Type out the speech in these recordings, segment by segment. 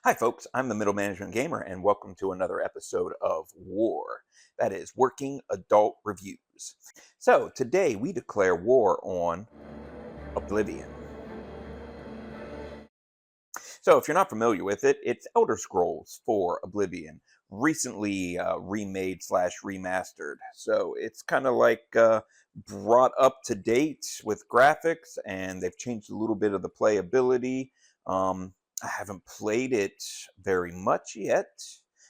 Hi, folks. I'm the Middle Management Gamer, and welcome to another episode of War. That is Working Adult Reviews. So, today we declare war on Oblivion. So, if you're not familiar with it, it's Elder Scrolls for Oblivion, recently remade slash remastered. So, it's kind of like brought up to date with graphics, and they've changed a little bit of the playability. I haven't played it very much yet,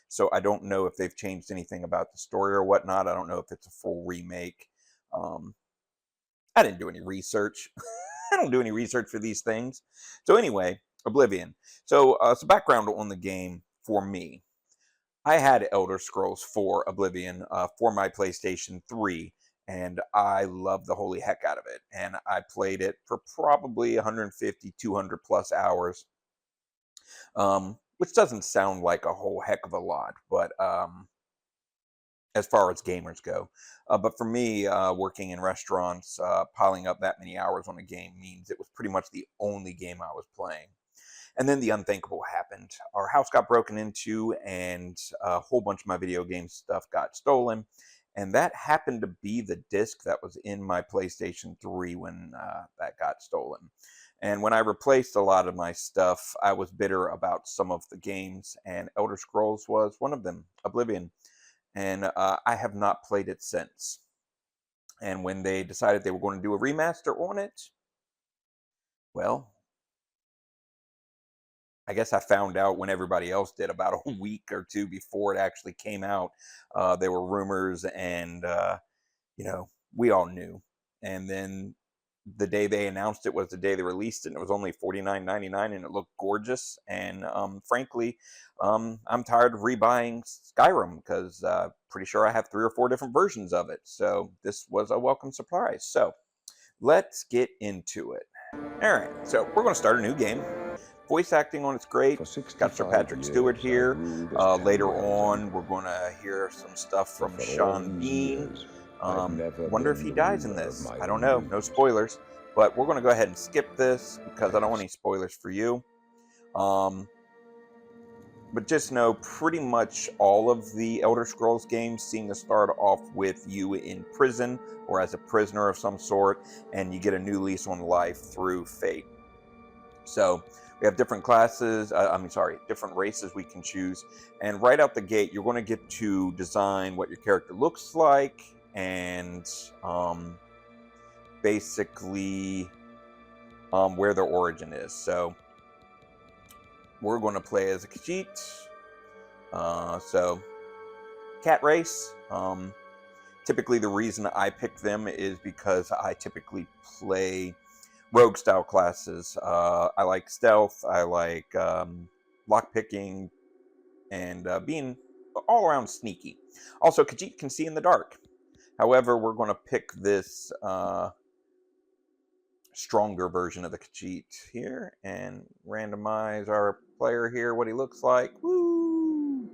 so I don't know if they've changed anything about the story or whatnot. I don't know if it's a full remake. Um, I didn't do any research. I don't do any research for these things. So anyway, Oblivion. So some background on the game for me. I had Elder Scrolls 4 Oblivion for my PlayStation 3, and I loved the holy heck out of it. And I played it for probably 150, 200 plus hours, which doesn't sound like a whole heck of a lot, but as far as gamers go. But for me, working in restaurants, piling up that many hours on a game means it was pretty much the only game I was playing. And then the unthinkable happened. Our house got broken into, and a whole bunch of my video game stuff got stolen. And that happened to be the disc that was in my PlayStation 3 when that got stolen. And when I replaced a lot of my stuff, I was bitter about some of the games, and Elder Scrolls was one of them, Oblivion. And I have not played it since. And when they decided they were going to do a remaster on it, well, I guess I found out when everybody else did, about a week or two before it actually came out. There were rumors, and we all knew. And then the day they announced it was the day they released it, and it was only $49.99, and it looked gorgeous. And frankly, I'm tired of rebuying Skyrim because pretty sure I have 3 or 4 different versions of it. So this was a welcome surprise. So let's get into it. All right, so we're going to start a new game. Voice acting on it's great. Got Sir Patrick Stewart here. Later on, we're going to hear some stuff from Sean Bean. Wonder if he dies in this. I don't know. No spoilers. But we're going to go ahead and skip this because I don't want any spoilers for you. But just know pretty much all of the Elder Scrolls games seem to start off with you in prison or as a prisoner of some sort, and you get a new lease on life through fate. So we have different classes, different races we can choose. And right out the gate, you're going to get to design what your character looks like and basically where their origin is. So we're going to play as a Khajiit. So cat race. Typically the reason I pick them is because I typically play rogue style classes. I like stealth, I like lockpicking, and being all around sneaky. Also, Khajiit can see in the dark. However, we're going to pick this stronger version of the Khajiit here and randomize our player here, what he looks like. Woo!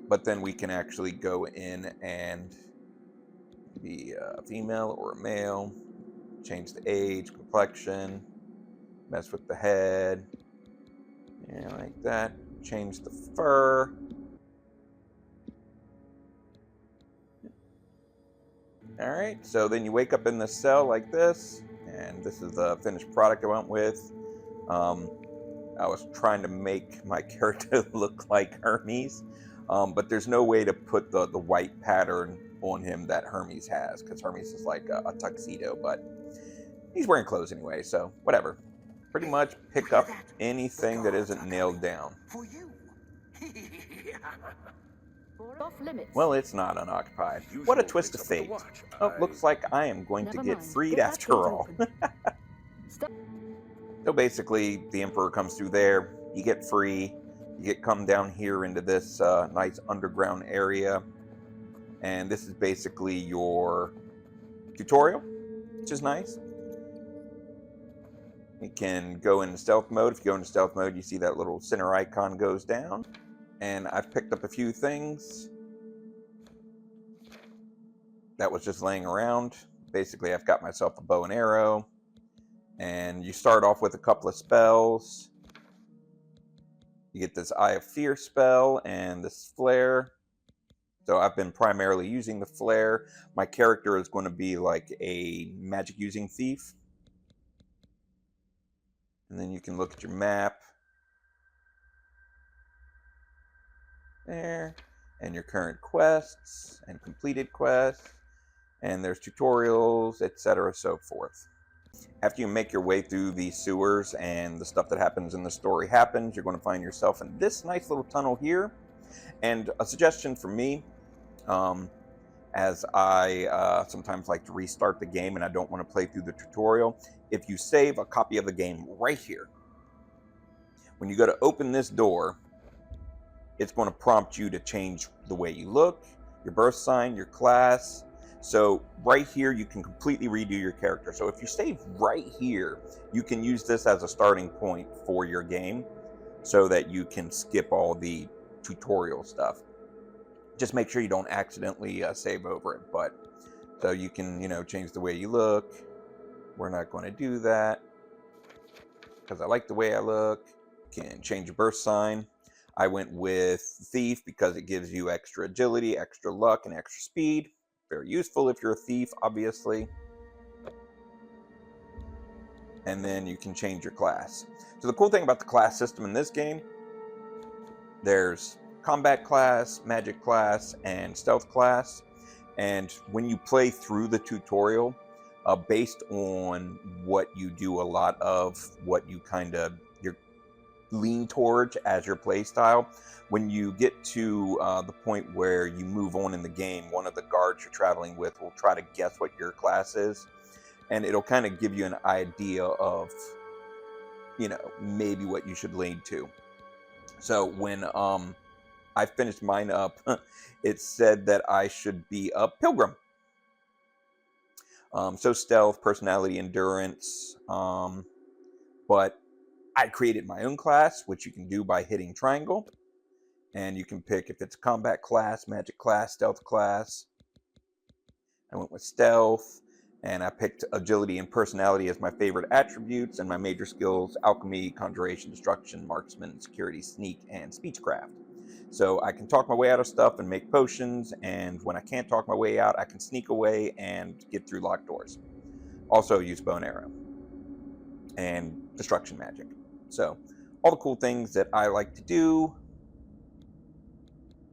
But then we can actually go in and be a female or a male. Change the age, complexion, mess with the head, and like that. Change the fur. All right, so then you wake up in the cell like this, and this is the finished product I went with. I was trying to make my character look like Hermes, but there's no way to put the white pattern on him that Hermes has, because Hermes is like a tuxedo, but he's wearing clothes anyway, so whatever. Pretty much pick up anything that isn't nailed down. For you. Well, it's not unoccupied. What a twist of fate. Oh, looks like I am going to get freed after all. So basically, the Emperor comes through there, you get free, you come down here into this nice underground area, and this is basically your tutorial, which is nice. You can go into stealth mode. If you go into stealth mode, you see that little center icon goes down. And I've picked up a few things that was just laying around. Basically, I've got myself a bow and arrow. And you start off with a couple of spells. You get this Eye of Fear spell and this flare. So I've been primarily using the flare. My character is going to be like a magic using thief. And then you can look at your map. There. And your current quests and completed quests. And there's tutorials, etc. so forth. After you make your way through the sewers and the stuff that happens in the story happens, you're going to find yourself in this nice little tunnel here. And a suggestion for me, as I sometimes like to restart the game and I don't want to play through the tutorial, if you save a copy of the game right here, when you go to open this door, it's going to prompt you to change the way you look, your birth sign, your class. So right here, you can completely redo your character. So if you save right here, you can use this as a starting point for your game so that you can skip all the tutorial stuff. Just make sure you don't accidentally save over it. But so you can, change the way you look. We're not going to do that because I like the way I look. You can change your birth sign. I went with Thief because it gives you extra agility, extra luck, and extra speed. Very useful if you're a thief, obviously. And then you can change your class. So the cool thing about the class system in this game, there's combat class, magic class, and stealth class. And when you play through the tutorial, based on what you do, a lot of what you lean towards as your play style, when you get to the point where you move on in the game, one of the guards you're traveling with will try to guess what your class is, and it'll kind of give you an idea of maybe what you should lean to. So when I finished mine up, it said that I should be a pilgrim. So stealth, personality, endurance, but I created my own class, which you can do by hitting triangle. And you can pick if it's combat class, magic class, stealth class. I went with stealth, and I picked agility and personality as my favorite attributes, and my major skills: alchemy, conjuration, destruction, marksman, security, sneak, and speechcraft. So I can talk my way out of stuff and make potions, and when I can't talk my way out, I can sneak away and get through locked doors. Also use bow and arrow and destruction magic. So all the cool things that I like to do,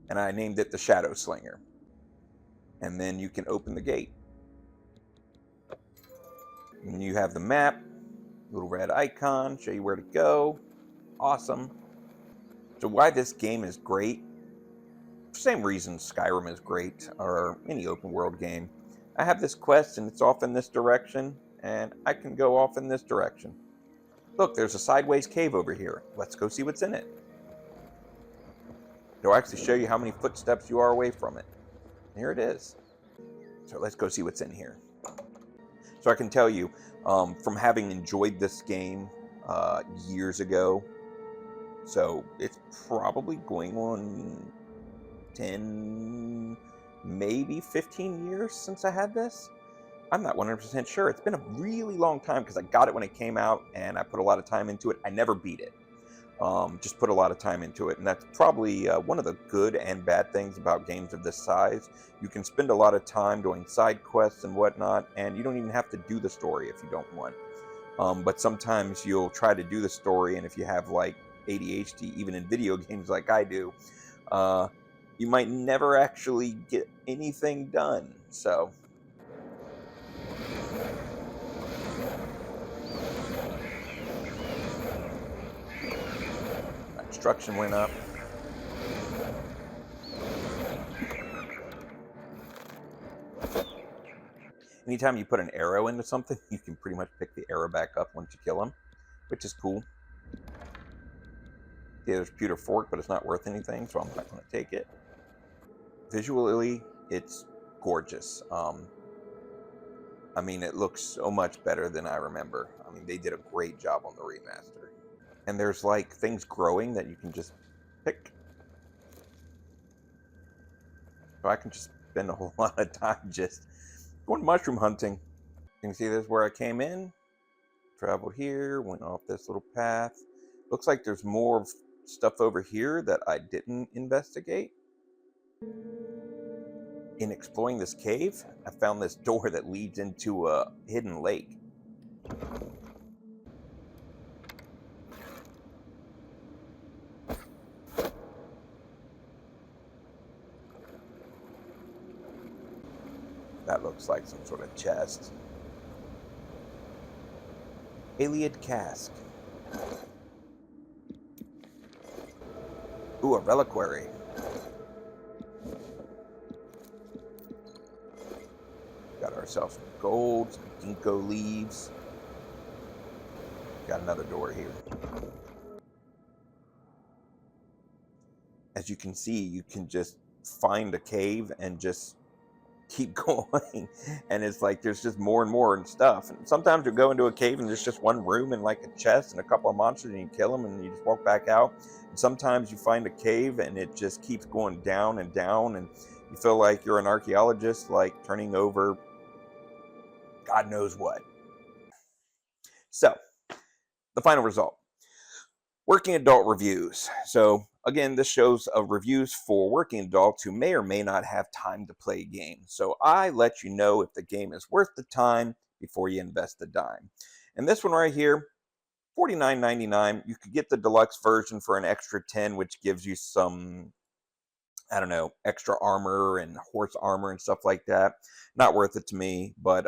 and I named it the Shadow Slinger. And then you can open the gate. And you have the map, little red icon, show you where to go. Awesome. So why this game is great, same reason Skyrim is great, or any open world game. I have this quest and it's off in this direction, and I can go off in this direction. Look, there's a sideways cave over here. Let's go see what's in it. It'll actually show you how many footsteps you are away from it. Here it is. So let's go see what's in here. So I can tell you, from having enjoyed this game years ago, so it's probably going on 10, maybe 15 years since I had this. I'm not 100% sure. It's been a really long time because I got it when it came out and I put a lot of time into it. I never beat it. Just put a lot of time into it. And that's probably one of the good and bad things about games of this size. You can spend a lot of time doing side quests and whatnot, and you don't even have to do the story if you don't want. But sometimes you'll try to do the story, and if you have like ADHD, even in video games like I do, you might never actually get anything done. So my construction went up. Anytime you put an arrow into something, you can pretty much pick the arrow back up once you kill them, which is cool. Yeah, there's pewter fork, but it's not worth anything, so I'm not going to take it. Visually, it's gorgeous. I mean, it looks so much better than I remember. I mean, they did a great job on the remaster. And there's like things growing that you can just pick. So I can just spend a whole lot of time just going mushroom hunting. You can see this is where I came in, traveled here, went off this little path. Looks like there's more stuff over here that I didn't investigate. In exploring this cave, I found this door that leads into a hidden lake. That looks like some sort of chest. Alien cask. Ooh, a reliquary. Got ourselves some gold, some ginkgo leaves. Got another door here. As you can see, you can just find a cave and just keep going. And it's like there's just more and more and stuff. And sometimes you go into a cave and there's just one room and like a chest and a couple of monsters and you kill them and you just walk back out. And sometimes you find a cave and it just keeps going down and down and you feel like you're an archaeologist, like turning over God knows what. So, the final result. Working adult reviews. So again, this shows reviews for working adults who may or may not have time to play games. So I let you know if the game is worth the time before you invest the dime. And this one right here, $49.99. You could get the deluxe version for an extra $10, which gives you some, I don't know, extra armor and horse armor and stuff like that. Not worth it to me, but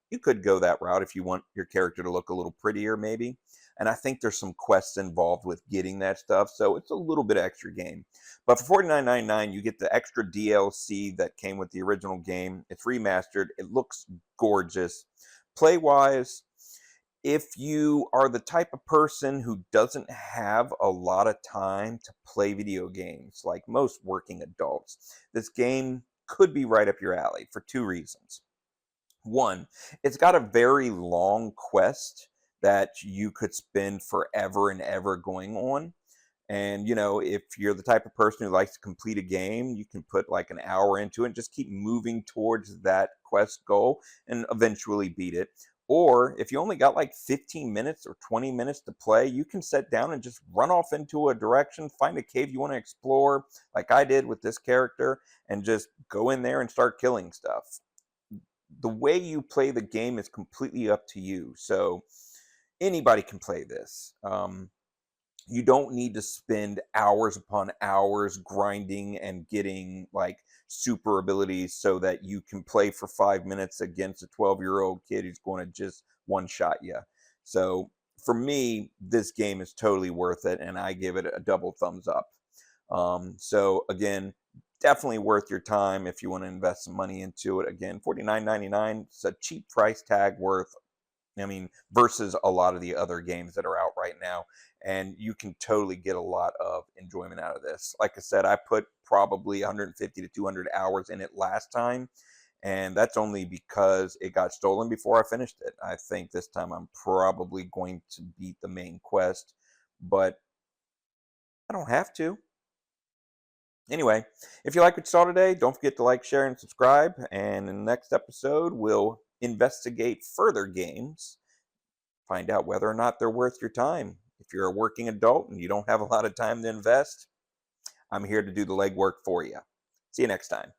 you could go that route if you want your character to look a little prettier maybe. And I think there's some quests involved with getting that stuff, so it's a little bit extra game. But for $49.99, you get the extra DLC that came with the original game. It's remastered. It looks gorgeous. Play-wise, if you are the type of person who doesn't have a lot of time to play video games, like most working adults, this game could be right up your alley for two reasons. One, it's got a very long quest that you could spend forever and ever going on. And, you know, if you're the type of person who likes to complete a game, you can put like an hour into it and just keep moving towards that quest goal and eventually beat it. Or if you only got like 15 minutes or 20 minutes to play, you can sit down and just run off into a direction, find a cave you want to explore, like I did with this character, and just go in there and start killing stuff. The way you play the game is completely up to you. So anybody can play this. You don't need to spend hours upon hours grinding and getting like super abilities so that you can play for 5 minutes against a 12-year-old kid who's going to just one-shot you. So for me, this game is totally worth it, and I give it a double thumbs up. So again, definitely worth your time if you want to invest some money into it. Again, $49.99. It's a cheap price tag worth, I mean, versus a lot of the other games that are out right now. And you can totally get a lot of enjoyment out of this. Like I said, I put probably 150 to 200 hours in it last time. And that's only because it got stolen before I finished it. I think this time I'm probably going to beat the main quest, but I don't have to. Anyway, if you like what you saw today, don't forget to like, share, and subscribe. And in the next episode, we'll investigate further games, find out whether or not they're worth your time. If you're a working adult and you don't have a lot of time to invest, I'm here to do the legwork for you. See you next time.